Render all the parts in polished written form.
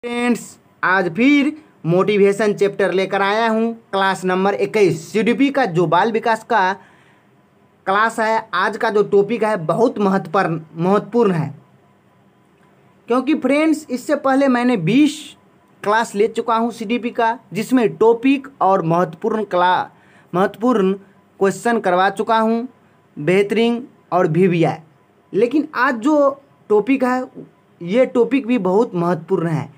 Friends, आज फिर motivation chapter लेकर आया हूँ। क्लास नंबर 21 सीडीपी का जो बाल विकास का क्लास है। आज का जो टॉपिक है बहुत महत्वपूर्ण है, क्योंकि फ्रेंड्स इससे पहले मैंने 20 क्लास ले चुका हूँ सीडीपी का, जिसमें टॉपिक और महत्वपूर्ण क्वेश्चन करवा चुका हूँ, बेहतरीन और वीवीआई। लेकिन आज जो टॉपिक है ये टॉपिक भी बहुत महत्वपूर्ण है।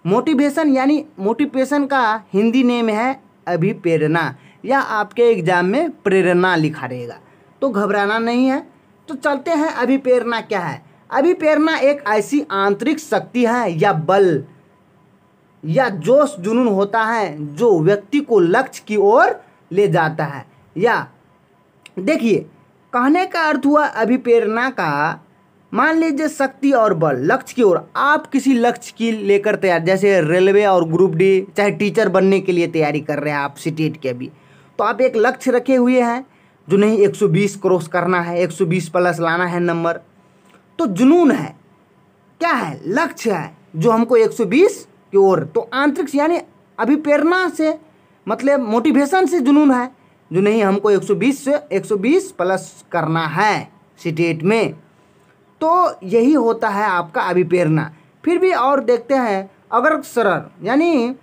मोटिवेशन यानी मोटिवेशन का हिंदी नेम है अभिप्रेरणा, या आपके एग्जाम में प्रेरणा लिखा रहेगा, तो घबराना नहीं है। तो चलते हैं, अभिप्रेरणा क्या है। अभिप्रेरणा एक ऐसी आंतरिक शक्ति है या बल या जोश जुनून होता है जो व्यक्ति को लक्ष्य की ओर ले जाता है। या देखिए, कहने का अर्थ हुआ अभिप्रेरणा का, मान लीजिए शक्ति और बल लक्ष्य की ओर। आप किसी लक्ष्य की लेकर तैयार, जैसे रेलवे और ग्रुप डी, चाहे टीचर बनने के लिए तैयारी कर रहे हैं आप सीटेट के भी, तो आप एक लक्ष्य रखे हुए हैं जो नहीं 120 क्रॉस करना है, 120 प्लस लाना है नंबर। तो जुनून है, क्या है, लक्ष्य है जो हमको 120 की ओर। तो आंतरिक यानी अभिप्रेरणा से मतलब मोटिवेशन से जुनून है जो नहीं हमको 120 से 120 प्लस करना है सीटेट में। तो यही होता है आपका अभिप्रेरणा। फिर भी और देखते हैं, अग्रसर यानी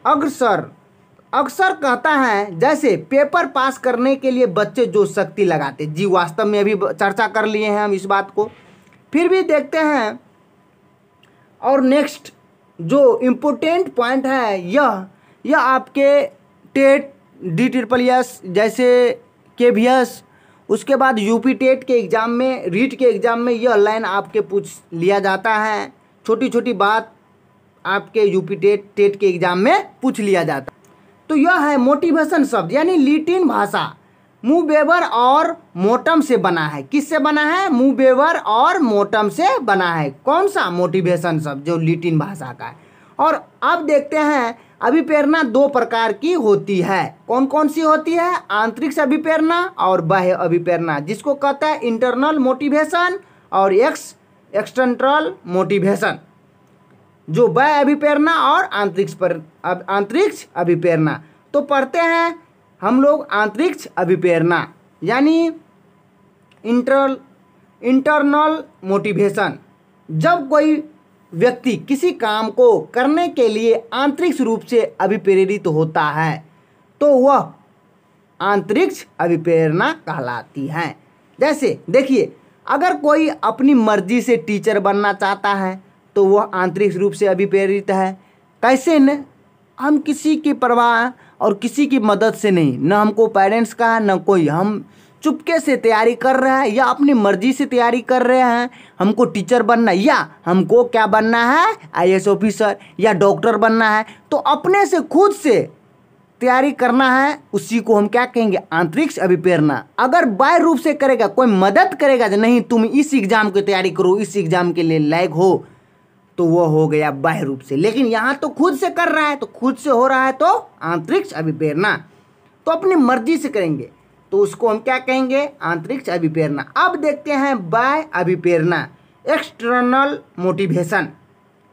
अक्सर कहता है जैसे पेपर पास करने के लिए बच्चे जो शक्ति लगाते, जी वास्तव में अभी चर्चा कर लिए हैं हम इस बात को। फिर भी देखते हैं, और नेक्स्ट जो इम्पोर्टेंट पॉइंट है यह आपके टेट DSSS जैसे KVS, उसके बाद यूपी टेट के एग्ज़ाम में, रीट के एग्ज़ाम में यह लाइन आपके पूछ लिया जाता है। छोटी छोटी बात आपके यूपी टेट के एग्ज़ाम में पूछ लिया जाता है। तो यह है मोटिवेशन शब्द यानी लैटिन भाषा मूवेवर और मोटम से बना है। किससे बना है? मूवेवर और मोटम से बना है। कौन सा? मोटिवेशन शब्द जो लैटिन भाषा का है। और अब देखते हैं, अभिप्रेरणा दो प्रकार की होती है। कौन कौन सी होती है? आंतरिक अभिप्रेरणा और बाह्य अभिप्रेरणा, जिसको कहता है इंटरनल मोटिवेशन और एक्सटर्नल मोटिवेशन। जो बाह्य अभिप्रेरणा और आंतरिक अभिप्रेरणा। तो पढ़ते हैं हम लोग आंतरिक अभिप्रेरणा यानी इंटरनल मोटिवेशन। जब कोई व्यक्ति किसी काम को करने के लिए आंतरिक रूप से अभिप्रेरित होता है तो वह आंतरिक अभिप्रेरणा कहलाती है। जैसे देखिए, अगर कोई अपनी मर्जी से टीचर बनना चाहता है तो वह आंतरिक रूप से अभिप्रेरित है। कैसे न? हम किसी की परवाह और किसी की मदद से नहीं, न हमको पेरेंट्स का है न कोई, हम चुपके से तैयारी कर रहे हैं या अपनी मर्जी से तैयारी कर रहे हैं। हमको टीचर बनना है या हमको क्या बनना है, IAS ऑफिसर या डॉक्टर बनना है, तो अपने से खुद से तैयारी करना है, उसी को हम क्या कहेंगे? आंतरिक अभिप्रेरणा। अगर बाह्य रूप से करेगा, कोई मदद करेगा, नहीं तुम इस एग्जाम की तैयारी करो, इस एग्जाम के लिए लायक हो, तो वो हो गया बाह्य रूप से। लेकिन यहाँ तो खुद से कर रहा है, तो खुद से हो रहा है तो आंतरिक अभिप्रेरणा। तो अपनी मर्जी से करेंगे तो उसको हम क्या कहेंगे? आंतरिक अभिप्रेरणा। अब देखते हैं बाह्य अभिप्रेरणा, एक्सटर्नल मोटिवेशन।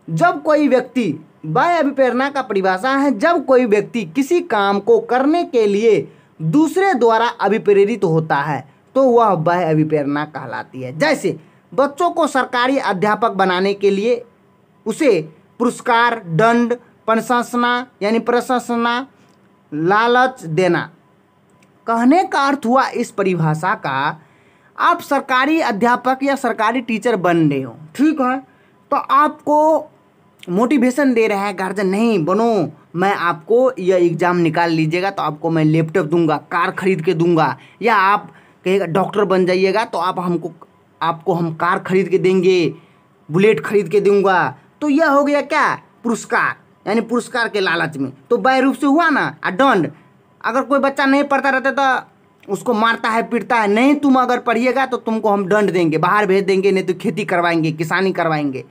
जब कोई व्यक्ति, बाह्य अभिप्रेरणा का परिभाषा है जब कोई व्यक्ति किसी काम को करने के लिए दूसरे द्वारा अभिप्रेरित होता है तो वह बाह्य अभिप्रेरणा कहलाती है। जैसे बच्चों को सरकारी अध्यापक बनाने के लिए उसे पुरस्कार, दंड, प्रशंसा, लालच देना। कहने का अर्थ हुआ इस परिभाषा का, आप सरकारी अध्यापक या सरकारी टीचर बन रहे हो, ठीक है, तो आपको मोटिवेशन दे रहा है गार्जियन, नहीं बनो, मैं आपको यह एग्ज़ाम निकाल लीजिएगा तो आपको मैं लैपटॉप दूंगा, कार खरीद के दूंगा, या आप कहेगा डॉक्टर बन जाइएगा तो आपको हम कार खरीद के देंगे, बुलेट खरीद के दूंगा। तो यह हो गया क्या? पुरस्कार, यानी पुरस्कार के लालच में। तो बाह्य रूप से हुआ ना। दंड, अगर कोई बच्चा नहीं पढ़ता रहता तो उसको मारता है, पीटता है, नहीं तुम अगर पढ़िएगा तो तुमको हम दंड देंगे, बाहर भेज देंगे, नहीं तो खेती करवाएंगे, किसानी करवाएंगे।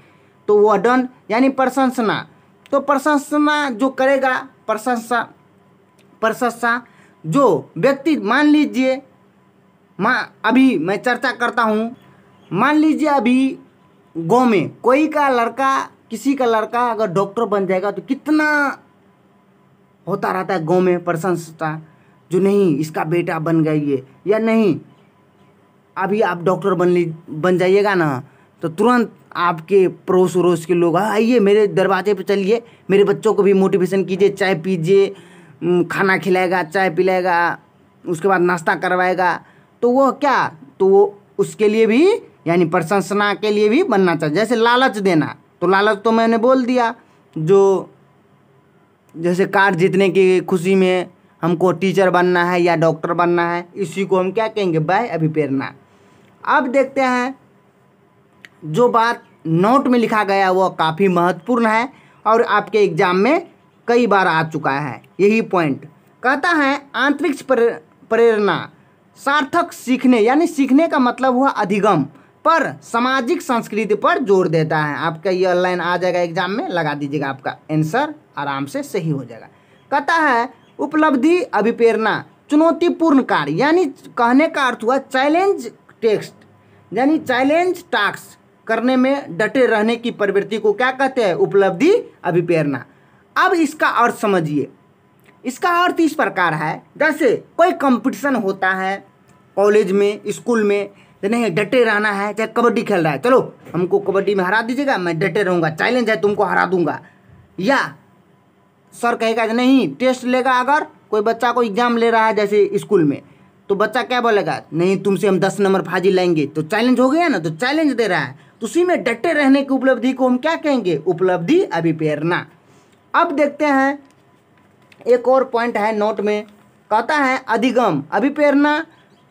तो वह दंड यानी प्रशंसा। तो प्रशंसा जो करेगा, प्रशंसा जो व्यक्ति, मान लीजिए अभी मैं चर्चा करता हूँ, मान लीजिए अभी गाँव में कोई का लड़का किसी का लड़का अगर डॉक्टर बन जाएगा तो कितना होता रहता है गांव में प्रशंसा, जो नहीं इसका बेटा बन गया ये, या नहीं अभी आप डॉक्टर बन जाइएगा ना तो तुरंत आपके पड़ोस वड़ोस के लोग आइए मेरे दरवाजे पे चलिए, मेरे बच्चों को भी मोटिवेशन कीजिए, चाय पीजिए, खाना खिलाएगा, चाय पिलाएगा, उसके बाद नाश्ता करवाएगा। तो वो क्या, तो वो उसके लिए भी यानी प्रशंसना के लिए भी बनना चाहिए। जैसे लालच देना, तो लालच तो मैंने बोल दिया, जो जैसे कार जीतने की खुशी में हमको टीचर बनना है या डॉक्टर बनना है, इसी को हम क्या कहेंगे, बाह्य अभिप्रेरणा। अब देखते हैं जो बात नोट में लिखा गया वो काफ़ी महत्वपूर्ण है और आपके एग्जाम में कई बार आ चुका है। यही पॉइंट कहता है आंतरिक प्रेरणा सार्थक सीखने, यानी सीखने का मतलब हुआ अधिगम पर सामाजिक संस्कृति पर जोर देता है। आपका ये ऑनलाइन आ जाएगा एग्जाम में, लगा दीजिएगा, आपका आंसर आराम से सही हो जाएगा। कहता है उपलब्धि अभिप्रेरणा चुनौतीपूर्ण कार्य, यानी कहने का अर्थ हुआ चैलेंज टेक्स्ट, यानी चैलेंज टास्क करने में डटे रहने की प्रवृत्ति को क्या कहते हैं, उपलब्धि अभिप्रेरणा। अब इसका अर्थ समझिए, इसका अर्थ इस प्रकार है, जैसे कोई कंपटीशन होता है कॉलेज में, स्कूल में, नहीं डटे रहना है, चाहे कबड्डी खेल रहा है, चलो हमको कबड्डी में हरा दीजिएगा, मैं डटे रहूँगा, चैलेंज है तुमको हरा दूंगा। या सर कहेगा नहीं, टेस्ट लेगा, अगर कोई बच्चा को एग्जाम ले रहा है जैसे स्कूल में, तो बच्चा क्या बोलेगा, नहीं तुमसे हम 10 नंबर फाजिल लाएंगे, तो चैलेंज हो गया ना, तो चैलेंज दे रहा है, तो उसी में डटे रहने की उपलब्धि को हम क्या कहेंगे, उपलब्धि अभिप्रेरणा। अब देखते हैं एक और पॉइंट है नोट में, कहता है अधिगम अभिप्रेरणा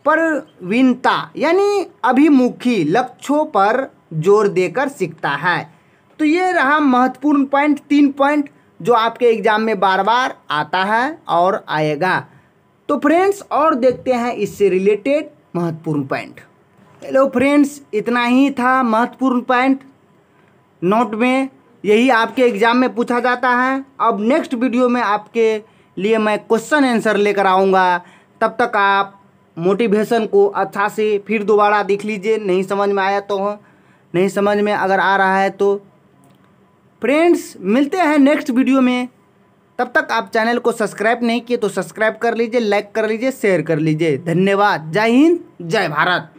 प्रवीणता, यानी अभिमुखी लक्ष्यों पर जोर देकर सीखता है। तो ये रहा महत्वपूर्ण पॉइंट, 3 पॉइंट जो आपके एग्जाम में बार बार आता है और आएगा। तो फ्रेंड्स और देखते हैं इससे रिलेटेड महत्वपूर्ण पॉइंट। हेलो फ्रेंड्स, इतना ही था महत्वपूर्ण पॉइंट नोट में, यही आपके एग्जाम में पूछा जाता है। अब नेक्स्ट वीडियो में आपके लिए मैं क्वेश्चन आंसर लेकर आऊँगा, तब तक आप मोटिवेशन को अच्छा से फिर दोबारा देख लीजिए, नहीं समझ में आया तो नहीं समझ में अगर आ रहा है तो। फ्रेंड्स मिलते हैं नेक्स्ट वीडियो में, तब तक आप चैनल को सब्सक्राइब नहीं किए तो सब्सक्राइब कर लीजिए, लाइक कर लीजिए, शेयर कर लीजिए। धन्यवाद। जय हिंद, जय भारत।